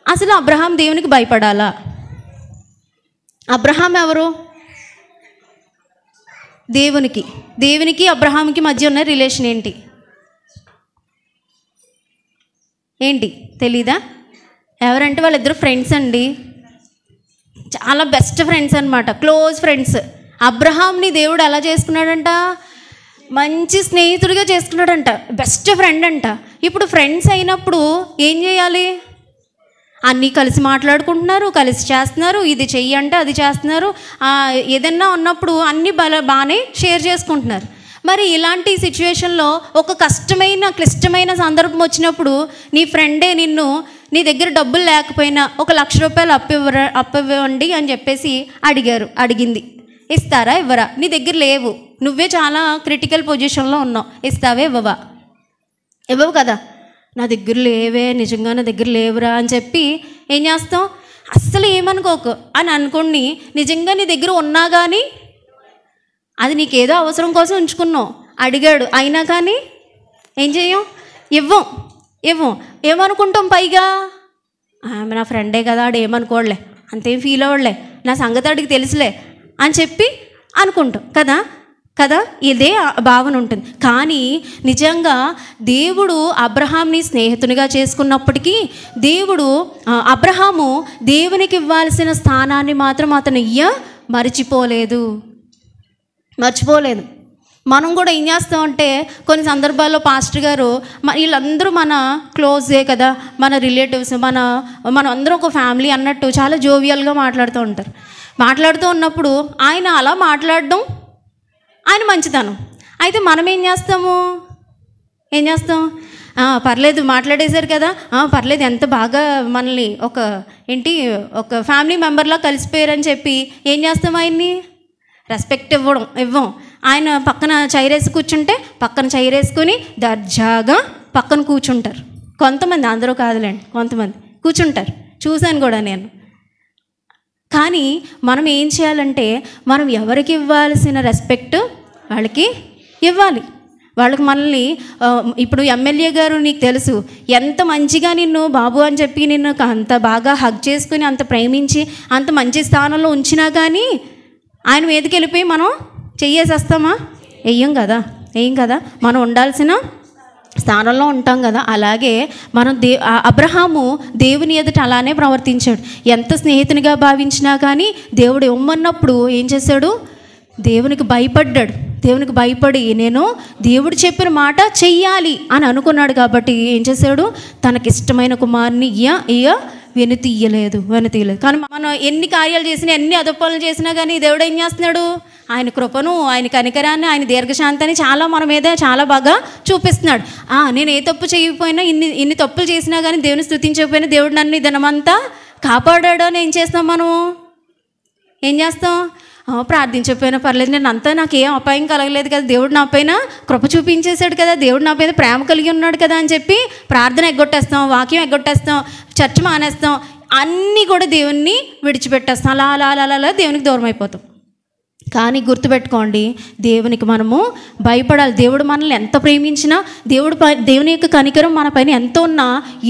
అసలు అబ్రహాం దేవునికి భయపడాలా? అబ్రహాం ఎవరు? దేవునికి అబ్రహాంకి మధ్య ఉన్న రిలేషన్ ఏంటి తెలీదా? ఎవరంటే వాళ్ళిద్దరు ఫ్రెండ్స్ అండి. చాలా బెస్ట్ ఫ్రెండ్స్ అనమాట, క్లోజ్ ఫ్రెండ్స్. అబ్రహాంని దేవుడు ఎలా చేసుకున్నాడంట? మంచి స్నేహితుడిగా చేసుకున్నాడంట, బెస్ట్ ఫ్రెండ్ అంట. ఇప్పుడు ఫ్రెండ్స్ అయినప్పుడు ఏం చేయాలి? అన్నీ కలిసి మాట్లాడుకుంటున్నారు, కలిసి చేస్తున్నారు, ఇది చెయ్యంటే అది చేస్తున్నారు. ఏదన్నా ఉన్నప్పుడు అన్నీ బాగానే షేర్ చేసుకుంటున్నారు. మరి ఇలాంటి సిచ్యువేషన్లో ఒక క్లిష్టమైన సందర్భం వచ్చినప్పుడు నీ ఫ్రెండే నీ దగ్గర డబ్బులు లేకపోయినా 1,00,000 రూపాయలు అప్పివ్వండి అని చెప్పేసి అడిగింది. ఇస్తారా? ఇవ్వరా? నీ దగ్గర లేవు, నువ్వే చాలా క్రిటికల్ పొజిషన్లో ఉన్నావు, ఇస్తావే? ఇవ్వవు కదా. నా దగ్గర లేవే, నిజంగా నా దగ్గర లేవురా అని చెప్పి ఏం చేస్తావు? అస్సలు ఏమనుకోకు అని అనుకోండి. నిజంగా నీ దగ్గర ఉన్నా కానీ అది నీకేదో అవసరం కోసం ఉంచుకున్నావు, అడిగాడు అయినా కానీ ఏం చెయ్యం? ఇవ్వం. ఏమనుకుంటాం? పైగా ఆమె నా ఫ్రెండే కదా, ఆడు ఏమనుకోవట్లే, అంతేం ఫీల్ అవ్వలే, నా సంగతి అడిగి తెలుసులే అని చెప్పి అనుకుంటాం కదా. ఇదే భావన ఉంటుంది. కానీ నిజంగా దేవుడు అబ్రహాంని స్నేహితునిగా చేసుకున్నప్పటికీ అబ్రహాము దేవునికి ఇవ్వాల్సిన స్థానాన్ని మాత్రం అతను మర్చిపోలేదు. మనం కూడా ఏం చేస్తామంటే కొన్ని సందర్భాల్లో పాస్టర్ గారు వీళ్ళందరూ మన క్లోజే కదా, మన రిలేటివ్స్, మనం అందరం ఒక ఫ్యామిలీ అన్నట్టు చాలా జోవియల్గా మాట్లాడుతూ ఉంటారు. మాట్లాడుతూ ఉన్నప్పుడు ఆయన అలా మాట్లాడడం ఆయన మంచితనం. అయితే మనం ఏం చేస్తాం? పర్లేదు మాట్లాడేశారు కదా, పర్లేదు, ఎంత బాగా మనల్ని ఒక ఫ్యామిలీ మెంబర్లా కలిసిపోయారని చెప్పి ఏం చేస్తాం? ఆయన్ని రెస్పెక్ట్ ఇవ్వం. ఆయన పక్కన చైరేసి కూర్చుంటే పక్కన చైరేసుకొని దర్జాగా పక్కన కూర్చుంటారు కొంతమంది, అందరూ కాదులేండి, కొంతమంది కూర్చుంటారు, చూశాను కూడా నేను. కానీ మనం ఏం చేయాలంటే మనం ఎవరికి ఇవ్వాల్సిన రెస్పెక్ట్ వాళ్ళకి ఇవ్వాలి. వాళ్ళకి మనల్ని ఇప్పుడు ఎమ్మెల్యే గారు నీకు తెలుసు ఎంత మంచిగా నిన్ను బాబు అని చెప్పి నిన్ను అంత బాగా హగ్ చేసుకుని అంత ప్రేమించి అంత మంచి స్థానంలో ఉంచినా కానీ ఆయన మీదకి వెళ్ళిపోయి మనం చెయ్యేసేస్తామా? వెయ్యం కదా, ఏం కదా, మనం ఉండాల్సిన స్థానంలో ఉంటాం కదా. అలాగే మనం అబ్రహాము దేవుని ఎదుట అలానే ప్రవర్తించాడు. ఎంత స్నేహితునిగా భావించినా కానీ దేవుడు ఇవ్వమన్నప్పుడు ఏం చేశాడు? దేవునికి భయపడ్డాడు. దేవునికి భయపడి నేను దేవుడు చెప్పిన మాట చెయ్యాలి అని అనుకున్నాడు. కాబట్టి ఏం చేశాడు? తనకిష్టమైన కుమారుని వెనుతీయలేదు. కానీ మనం ఎన్ని కార్యాలు చేసినా, ఎన్ని అదపాలు చేసినా కానీ దేవుడు ఏం చేస్తున్నాడు? ఆయన కృపను, ఆయన కనికరాన్ని, ఆయన దీర్ఘశాంతాన్ని చాలా మన మీద చాలా బాగా చూపిస్తున్నాడు. నేను ఏ తప్పు చేయకపోయినా, ఇన్ని తప్పులు చేసినా కానీ దేవుని స్తుతించకపోయినా దేవుడు నన్ను ఈ దినమంతా కాపాడాడు అని ఏం చేస్తాం? మనం ఏం చేస్తాం? ప్రార్థించకపోయినా పర్లేదు, నాకు ఏం అపాయం కలగలేదు కదా, దేవుడు నా పైన కృప చూపించేశాడు కదా, దేవుడు నా పైన ప్రేమ కలిగి ఉన్నాడు కదా అని చెప్పి ప్రార్థన ఎగ్గొట్టేస్తాం, వాక్యం ఎగ్గొట్టేస్తాం, చర్చ్ మానేస్తాం, అన్నీ కూడా దేవుణ్ణి విడిచిపెట్టేస్తాం. అలా దేవునికి దూరం అయిపోతాం. కానీ గుర్తుపెట్టుకోండి, దేవునికి మనము భయపడాలి. దేవుడు మనల్ని ఎంత ప్రేమించినా, దేవుని యొక్క కనికరం మన పైన ఎంత ఉన్నా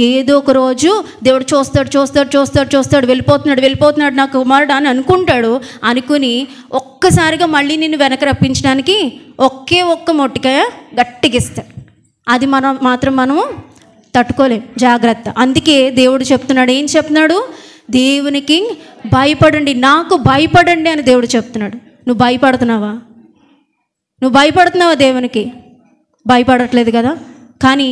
ఏదో ఒక రోజు దేవుడు చూస్తాడు, వెళ్ళిపోతున్నాడు నా కుమారుడు అని అనుకుంటాడు. అనుకుని ఒక్కసారిగా మళ్ళీ నిన్ను వెనక రప్పించడానికి ఒక్క మొట్టికాయ గట్టిగిస్తాడు. అది మనము తట్టుకోలేం. జాగ్రత్త. అందుకే దేవుడు చెప్తున్నాడు, ఏం చెప్తున్నాడు? దేవునికి భయపడండి, నాకు భయపడండి అని దేవుడు చెప్తున్నాడు. నువ్వు భయపడుతున్నావా? దేవునికి భయపడట్లేదు కదా. కానీ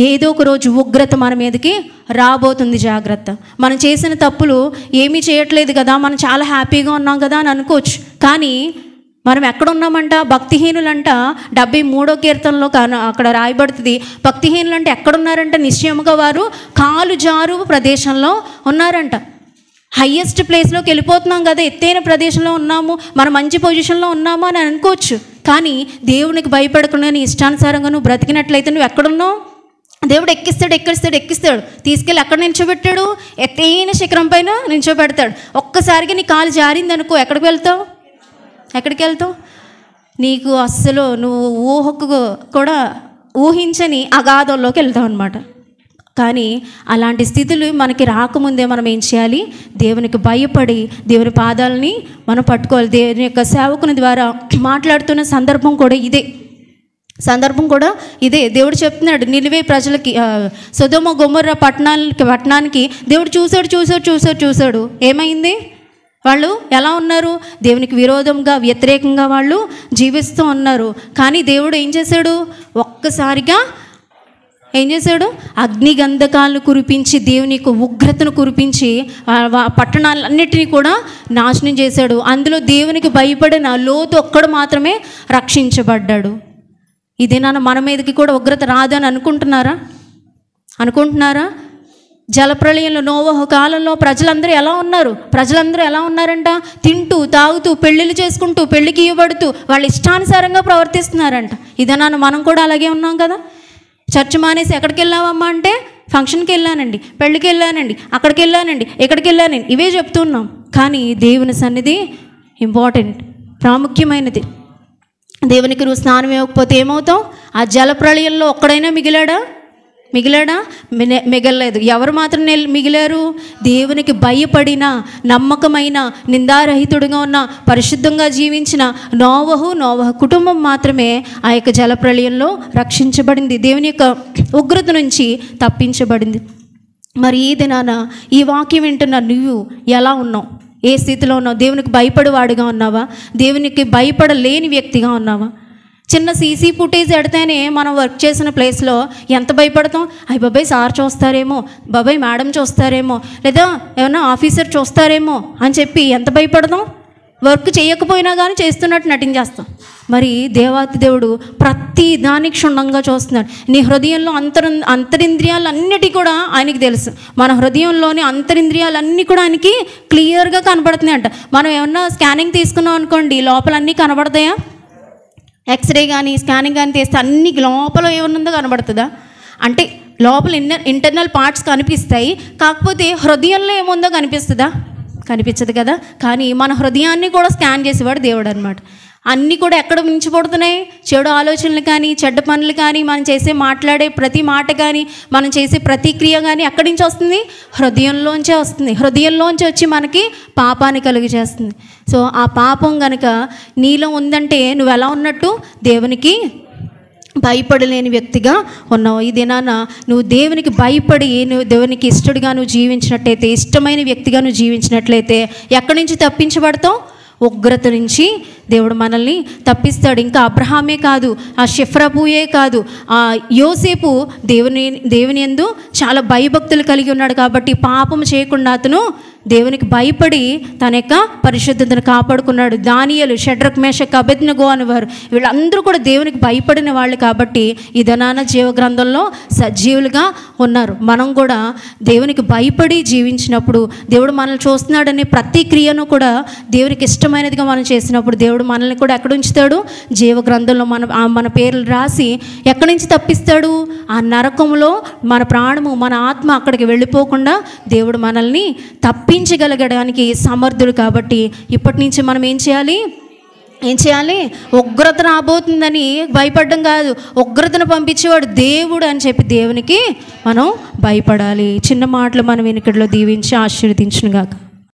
ఏదో ఒక రోజు ఉగ్రత మన మీదకి రాబోతుంది. జాగ్రత్త. మనం చేసిన తప్పులు ఏమీ చేయట్లేదు కదా, మనం చాలా హ్యాపీగా ఉన్నాం కదా అని అనుకోవచ్చు. కానీ మనం ఎక్కడున్నామంట? భక్తిహీనులంట 73వ కీర్తనలో అక్కడ రాయబడుతుంది. భక్తిహీనులంటే ఎక్కడున్నారంట? నిశ్చయముగా వారు కాలు జారు ప్రదేశంలో ఉన్నారంట. హయ్యెస్ట్ ప్లేస్లోకి వెళ్ళిపోతున్నాం కదా, ఎత్తైన ప్రదేశంలో ఉన్నాము, మనం మంచి పొజిషన్లో ఉన్నాము అని అనుకోవచ్చు. కానీ దేవునికి భయపడకుండా నీ ఇష్టానుసారంగా నువ్వు బ్రతికినట్లయితే నువ్వు ఎక్కడున్నావు? దేవుడు ఎక్కిస్తాడు, తీసుకెళ్ళి ఎక్కడ నిల్చోబెట్టాడు? ఎత్తైన శిఖరం పైన నిల్చోబెడతాడు. ఒక్కసారిగా నీ కాలు జారింది అనుకో, ఎక్కడికి వెళ్తావు? నీకు అస్సలు నువ్వు ఊహకు కూడా ఊహించని అగాధంలోకి వెళ్తావు అనమాట. కానీ అలాంటి స్థితులు మనకి రాకముందే మనం ఏం చేయాలి? దేవునికి భయపడి దేవుని పాదాలని మనం పట్టుకోవాలి. దేవుని యొక్క సేవకుని ద్వారా మాట్లాడుతున్న సందర్భం కూడా ఇదే. దేవుడు చెప్తున్నాడు నినివే ప్రజలకి, సొదొమ గొమొర్రా పట్టణానికి దేవుడు చూశాడు. ఏమైంది? వాళ్ళు ఎలా ఉన్నారు? దేవునికి విరోధంగా, వ్యతిరేకంగా వాళ్ళు జీవిస్తూ ఉన్నారు. కానీ దేవుడు ఏం చేశాడు? ఒక్కసారిగా ఏం చేశాడు? అగ్నిగంధకాలను కురిపించి, దేవుని యొక్క ఉగ్రతను కురిపించి పట్టణాలన్నిటినీ కూడా నాశనం చేశాడు. అందులో దేవునికి భయపడిన లోతు ఒక్కడు మాత్రమే రక్షించబడ్డాడు. ఇదే మన మీదకి కూడా ఉగ్రత రాదని అనుకుంటున్నారా? జలప్రళయంలో నోవహు కాలంలో ప్రజలందరూ ఎలా ఉన్నారంట? తింటూ తాగుతూ పెళ్ళిళ్ళు చేసుకుంటూ పెళ్ళికి ఇవ్వబడుతూ వాళ్ళ ఇష్టానుసారంగా ప్రవర్తిస్తున్నారంట. మనం కూడా అలాగే ఉన్నాం కదా. చర్చ్ మానేసి ఎక్కడికి వెళ్ళావమ్మా అంటే, ఫంక్షన్కి వెళ్ళానండి, పెళ్ళికి వెళ్ళానండి, అక్కడికి వెళ్ళానండి, ఎక్కడికి వెళ్ళానండి, ఇవే చెప్తున్నాం. కానీ దేవుని సన్నిధి ఇంపార్టెంట్, ప్రాముఖ్యమైనది. దేవునికి నువ్వు స్నానం ఇవ్వకపోతే ఏమవుతావు? ఆ జలప్రళయంలో ఒక్కడైనా మిగలలేదు. ఎవరు మాత్రం మిగిలారు? దేవునికి భయపడిన, నమ్మకమైన, నిందారహితుడిగా ఉన్న, పరిశుద్ధంగా జీవించిన నోవహు కుటుంబం మాత్రమే ఆ యొక్క జలప్రళయంలో రక్షించబడింది, దేవుని యొక్క ఉగ్రత నుంచి తప్పించబడింది. మరి ఈ దినాన ఈ వాక్యం వింటున్న నువ్వు ఎలా ఉన్నావు? ఏ స్థితిలో ఉన్నావు? దేవునికి భయపడేవాడిగా ఉన్నావా? దేవునికి భయపడలేని వ్యక్తిగా ఉన్నావా? చిన్న సీసీ ఫుటేజ్ ఎడితేనే మనం వర్క్ చేసిన ప్లేస్లో ఎంత భయపడతాం? అయ్యి బాబాయ్ సార్ చూస్తారేమో, బాబాయ్ మేడం చూస్తారేమో, లేదా ఏమన్నా ఆఫీసర్ చూస్తారేమో అని చెప్పి ఎంత భయపడతాం? వర్క్ చేయకపోయినా కానీ చేస్తున్నట్టు నటించేస్తాం. మరి దేవాతి దేవుడు ప్రతి దానికి క్షుణ్ణంగా చూస్తున్నాడు. నీ హృదయంలో అంతరింద్రియాలన్నిటి కూడా ఆయనకి తెలుసు. మన హృదయంలోని అంతరింద్రియాలన్నీ కూడా ఆయనకి క్లియర్గా కనబడుతున్నాయంట. మనం ఏమన్నా స్కానింగ్ తీసుకున్నాం అనుకోండి, లోపల అన్నీ కనబడతాయా? ఎక్స్రే కానీ స్కానింగ్ కానీ తీస్తే అన్ని లోపల ఏమన్నుందో కనబడుతుందా? అంటే లోపల ఇంటర్నల్ పార్ట్స్ కనిపిస్తాయి, కాకపోతే హృదయంలో ఏముందో కనిపిస్తుందా? కనిపించదు కదా. కానీ మన హృదయాన్ని కూడా స్కాన్ చేసేవాడు దేవుడు అనమాట. అన్నీ కూడా ఎక్కడ నుంచి పుడుతున్నాయి? చెడు ఆలోచనలు కానీ, చెడ్డ పనులు కానీ, మనం మాట్లాడే ప్రతి మాట కానీ, మనం చేసే ప్రతి క్రియ కానీ ఎక్కడి నుంచి వస్తుంది? హృదయంలోంచే వస్తుంది. హృదయంలోంచి వచ్చి మనకి పాపాన్ని కలుగు చేస్తుంది. సో ఆ పాపం కనుక నీలో ఉందంటే నువ్వు ఎలా ఉన్నట్టు? దేవునికి భయపడలేని వ్యక్తిగా ఉన్నావు. ఈ దినాన నువ్వు దేవునికి భయపడి నువ్వు దేవునికి ఇష్టడుగా నువ్వు జీవించినట్లయితే, ఇష్టమైన వ్యక్తిగా నువ్వు జీవించినట్లయితే ఎక్కడి నుంచి తప్పించబడతావు? ఉగ్రత నుంచి దేవుడు మనల్ని తప్పిస్తాడు. ఇంకా అబ్రహామే కాదు, ఆ షెఫ్రాబుయే కాదు, ఆ యోసేపు దేవుని యందు చాలా భయభక్తులు కలిగి ఉన్నాడు. కాబట్టి పాపం చేయకుండా అతను దేవునికి భయపడి తన యొక్క పరిశుద్ధతను కాపాడుకున్నాడు. దానియేలు, షడ్రక్, మేషక్, అబేద్నెగో అనేవారు వీళ్ళందరూ కూడా దేవునికి భయపడిన వాళ్ళు. కాబట్టి ఈ దినాన జీవ గ్రంథంలో సజీవులుగా ఉన్నారు. మనం కూడా దేవునికి భయపడి జీవించినప్పుడు, దేవుడు మనల్ని చూస్తున్నాడనే ప్రతి క్రియను కూడా దేవునికి ఇష్టమైనదిగా మనం చేసినప్పుడు దేవుడు మనల్ని కూడా ఎక్కడ ఉంచుతాడు? జీవ గ్రంథంలో మన పేర్లు రాసి ఎక్కడి నుంచి తప్పిస్తాడు? ఆ నరకంలో మన ప్రాణము, మన ఆత్మ అక్కడికి వెళ్ళిపోకుండా దేవుడు మనల్ని తప్పించగలగడానికి సమర్థుడు. కాబట్టి ఇప్పటి నుంచి మనం ఏం చేయాలి? ఉగ్రత రాబోతుందని భయపడడం కాదు, ఉగ్రతను పంపించేవాడు దేవుడు అని చెప్పి దేవునికి మనం భయపడాలి. చిన్న మాటలు మనం వెనుకట్లో దీవించి ఆశీర్వదించును గాక.